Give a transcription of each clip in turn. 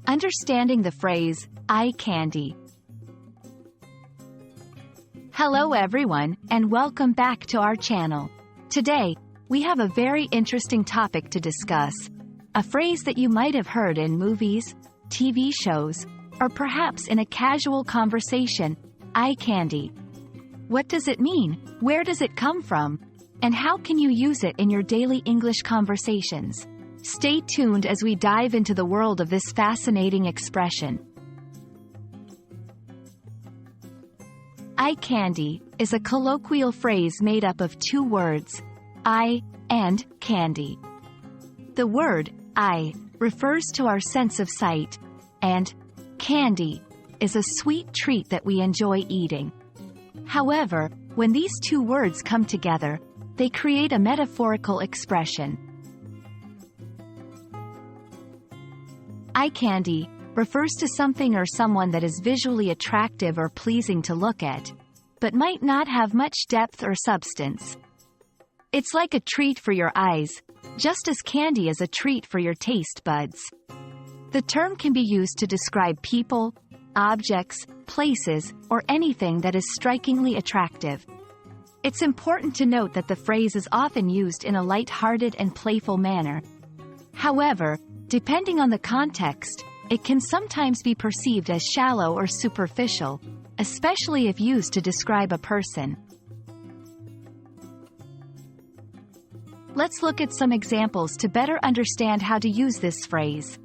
Understanding the phrase, eye candy. Hello everyone, and welcome back to our channel. Today, we have a very interesting topic to discuss. A phrase that you might have heard in movies, TV shows, or perhaps in a casual conversation, eye candy. What does it mean? Where does it come from? And how can you use it in your daily English conversations? Stay tuned as we dive into the world of this fascinating expression. Eye candy is a colloquial phrase made up of two words, eye and candy. The word eye refers to our sense of sight, and candy is a sweet treat that we enjoy eating. However, when these two words come together, they create a metaphorical expression. Eye candy refers to something or someone that is visually attractive or pleasing to look at, but might not have much depth or substance. It's like a treat for your eyes, just as candy is a treat for your taste buds. The term can be used to describe people, objects, places, or anything that is strikingly attractive. It's important to note that the phrase is often used in a light-hearted and playful manner. However, depending on the context, it can sometimes be perceived as shallow or superficial, especially if used to describe a person. Let's look at some examples to better understand how to use this phrase.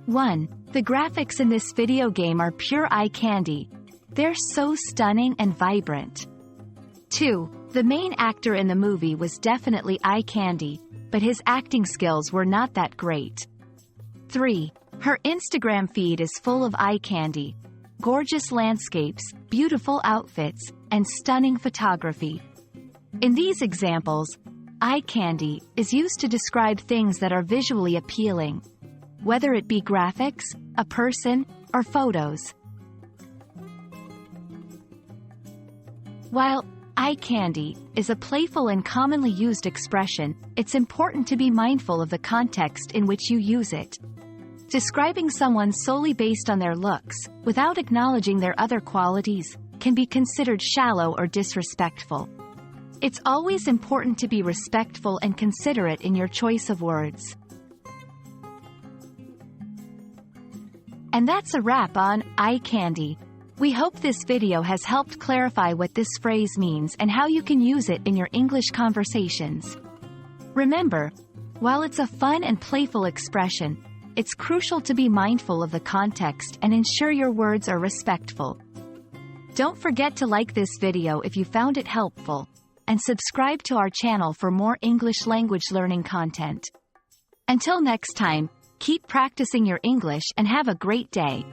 1. The graphics in this video game are pure eye candy. They're so stunning and vibrant. 2. The main actor in the movie was definitely eye candy, but his acting skills were not that great. 3. Her Instagram feed is full of eye candy. Gorgeous landscapes, beautiful outfits, and stunning photography. In these examples, eye candy is used to describe things that are visually appealing, whether it be graphics, a person, or photos. While eye candy is a playful and commonly used expression, it's important to be mindful of the context in which you use it. Describing someone solely based on their looks, without acknowledging their other qualities, can be considered shallow or disrespectful. It's always important to be respectful and considerate in your choice of words. And that's a wrap on eye candy. We hope this video has helped clarify what this phrase means and how you can use it in your English conversations. Remember, while it's a fun and playful expression, it's crucial to be mindful of the context and ensure your words are respectful. Don't forget to like this video if you found it helpful, and subscribe to our channel for more English language learning content. Until next time, keep practicing your English and have a great day.